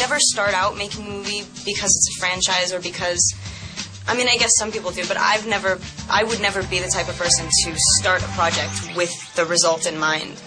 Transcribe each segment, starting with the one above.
never start out making a movie because it's a franchise or because, I mean, I guess some people do, but I would never be the type of person to start a project with the result in mind.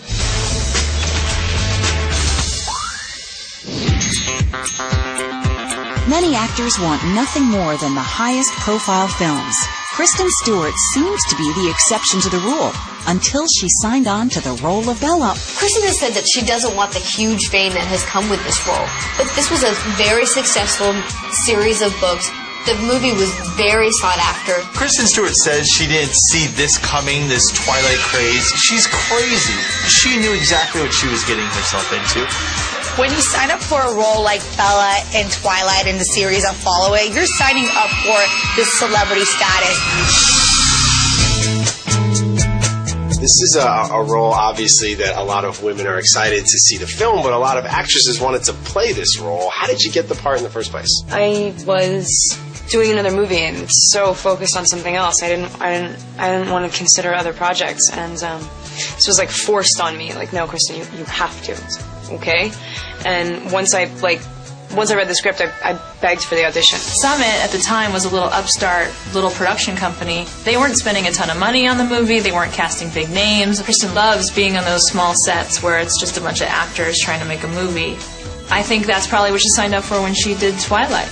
Many actors want nothing more than the highest profile films. Kristen Stewart seems to be the exception to the rule until she signed on to the role of Bella. Kristen has said that she doesn't want the huge fame that has come with this role. But this was a very successful series of books. The movie was very sought after. Kristen Stewart says she didn't see this coming, this Twilight craze. She's crazy. She knew exactly what she was getting herself into. When you sign up for a role like Bella in Twilight and the series that follow it, you're signing up for this celebrity status. This is a role, obviously, that a lot of women are excited to see the film, but a lot of actresses wanted to play this role. How did you get the part in the first place? I was doing another movie and so focused on something else. I didn't want to consider other projects, and this was like forced on me. Like, no, Kristen, you have to. Okay? And once I read the script, I begged for the audition. Summit at the time was a little upstart, little production company. They weren't spending a ton of money on the movie. They weren't casting big names. Kristen loves being on those small sets where it's just a bunch of actors trying to make a movie. I think that's probably what she signed up for when she did Twilight.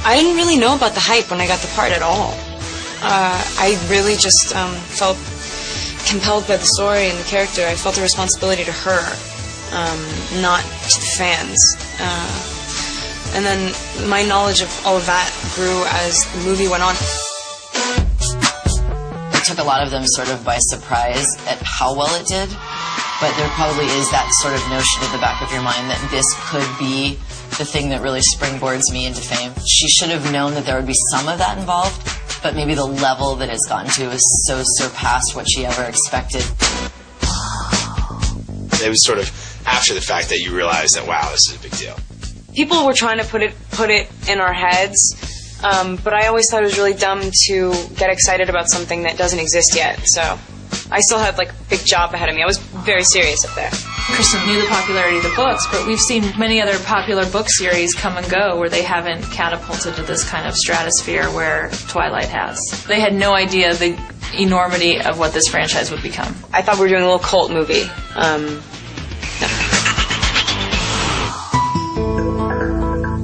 I didn't really know about the hype when I got the part at all. I really just felt compelled by the story and the character. I felt a responsibility to her, not to the fans. And then my knowledge of all of that grew as the movie went on. It took a lot of them sort of by surprise at how well it did, but there probably is that sort of notion at the back of your mind that this could be the thing that really springboards me into fame. She should have known that there would be some of that involved, but maybe the level that it's gotten to is so surpassed what she ever expected. It was sort of after the fact that you realized that, wow, this is a big deal. People were trying to put it in our heads, but I always thought it was really dumb to get excited about something that doesn't exist yet. So I still had like a big job ahead of me. I was very serious up there. Kristen knew the popularity of the books, but we've seen many other popular book series come and go where they haven't catapulted to this kind of stratosphere where Twilight has. They had no idea the enormity of what this franchise would become. I thought we were doing a little cult movie.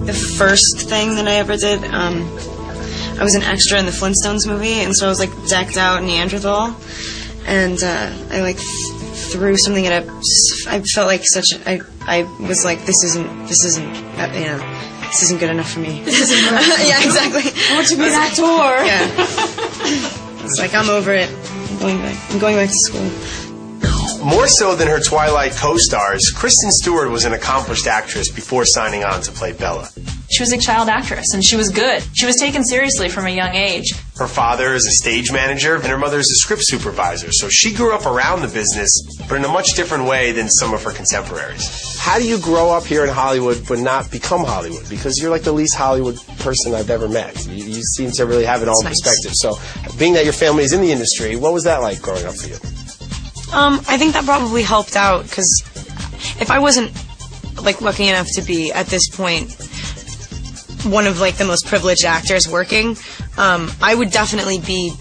The first thing that I ever did, I was an extra in the Flintstones movie, and so I was like decked out Neanderthal, and I like threw something at I felt like I was like, this isn't this isn't good enough for me. Yeah, exactly. I want to be an actor. Yeah. It's like, I'm over it. I'm going back to school. More so than her Twilight co-stars, Kristen Stewart was an accomplished actress before signing on to play Bella. She was a child actress, and she was good. She was taken seriously from a young age. Her father is a stage manager, and her mother is a script supervisor, so she grew up around the business, but in a much different way than some of her contemporaries. How do you grow up here in Hollywood but not become Hollywood? Because you're like the least Hollywood person I've ever met. You seem to really have it all in perspective. So, being that your family is in the industry, what was that like growing up for you? I think that probably helped out, because if I wasn't like lucky enough to be at this point one of like the most privileged actors working, I would definitely be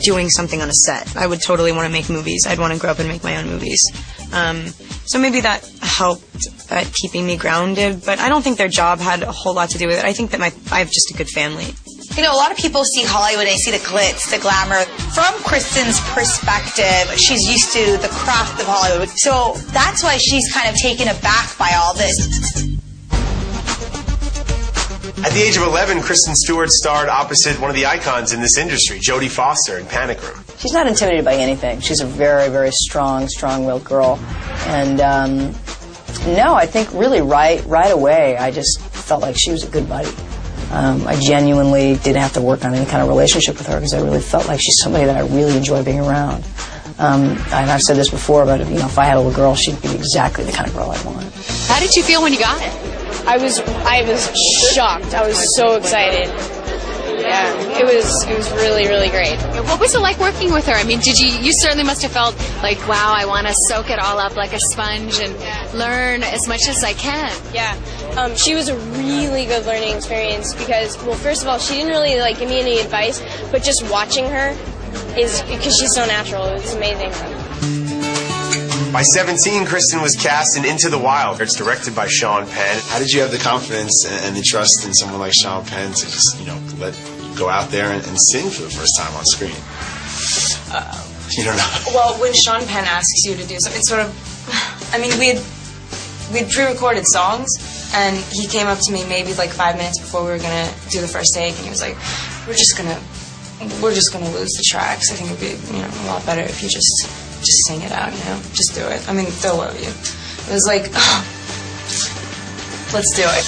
doing something on a set. I would totally want to make movies. I'd want to grow up and make my own movies. So maybe that helped at keeping me grounded, but I don't think their job had a whole lot to do with it. I think that I have just a good family. You know, a lot of people see Hollywood and they see the glitz, the glamour. From Kristen's perspective, she's used to the craft of Hollywood. So that's why she's kind of taken aback by all this. At the age of 11, Kristen Stewart starred opposite one of the icons in this industry, Jodie Foster in Panic Room. She's not intimidated by anything. She's a very, very strong-willed girl. And, no, I think really right away, I just felt like she was a good buddy. I genuinely didn't have to work on any kind of relationship with her because I really felt like she's somebody that I really enjoy being around. And I've said this before, but if I had a little girl, she'd be exactly the kind of girl I want. How did you feel when you got it? I was shocked. I was so excited. Yeah, it was really, really great. What was it like working with her? I mean, you certainly must have felt like, wow, I want to soak it all up like a sponge and learn as much as I can. Yeah, she was a really good learning experience because, well, first of all, she didn't really give me any advice, but just watching her is, because she's so natural, it was amazing. By 17, Kristen was cast in Into the Wild. It's directed by Sean Penn. How did you have the confidence and the trust in someone like Sean Penn to just, let you go out there and sing for the first time on screen? You don't know. Well, when Sean Penn asks you to do something, it's sort of, I mean, we'd pre-recorded songs, and he came up to me maybe 5 minutes before we were gonna do the first take, and he was like, we're just gonna lose the tracks. I think it'd be, a lot better if you just sing it out, just do it. I mean, they'll love you. It was like, let's do it.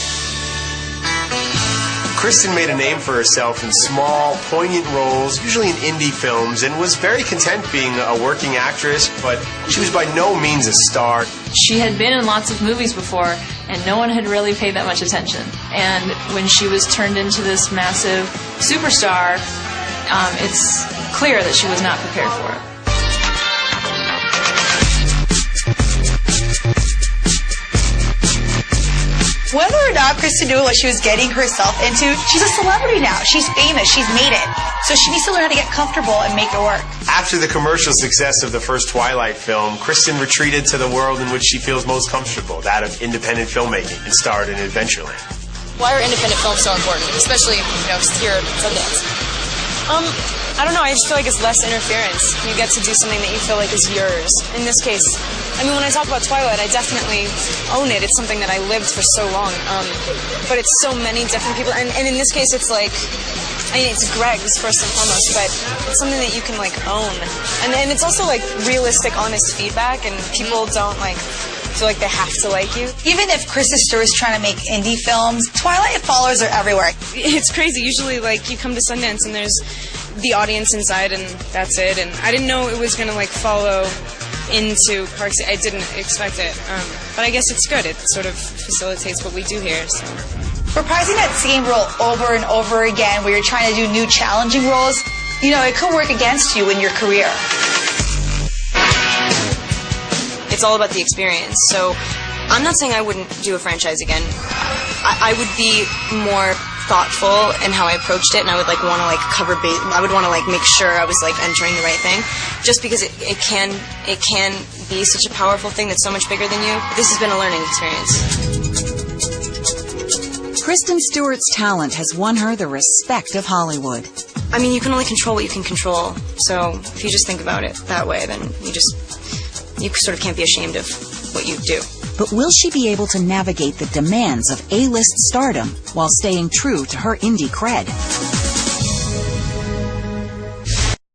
Kristen made a name for herself in small, poignant roles, usually in indie films, and was very content being a working actress, but she was by no means a star. She had been in lots of movies before, and no one had really paid that much attention. And when she was turned into this massive superstar, it's clear that she was not prepared for it. Whether or not Kristen knew what she was getting herself into, she's a celebrity now. She's famous. She's made it. So she needs to learn how to get comfortable and make it work. After the commercial success of the first Twilight film, Kristen retreated to the world in which she feels most comfortable, that of independent filmmaking, and starred in Adventureland. Why are independent films so important, especially, here at Sundance? I don't know, I just feel like it's less interference. You get to do something that you feel like is yours. In this case, I mean, when I talk about Twilight, I definitely own it. It's something that I lived for so long. But it's so many different people. And in this case, it's it's Greg's first and foremost, but it's something that you can, own. And it's also, realistic, honest feedback, and people don't, feel like they have to like you. Even if Kristen Stewart's trying to make indie films, Twilight followers are everywhere. It's crazy. Usually, you come to Sundance and there's the audience inside and that's it. And I didn't know it was going to, follow into Parks. I didn't expect it. But I guess it's good. It sort of facilitates what we do here, so. Reprising that same role over and over again where you're trying to do new challenging roles, it could work against you in your career. It's all about the experience. So I'm not saying I wouldn't do a franchise again. I would be more thoughtful in how I approached it, and I would want to cover base. I would want to make sure I was entering the right thing, just because it can be such a powerful thing that's so much bigger than you. This has been a learning experience. Kristen Stewart's talent has won her the respect of Hollywood. I mean, you can only control what you can control. So if you just think about it that way, then you sort of can't be ashamed of what you do. But will she be able to navigate the demands of A-list stardom while staying true to her indie cred?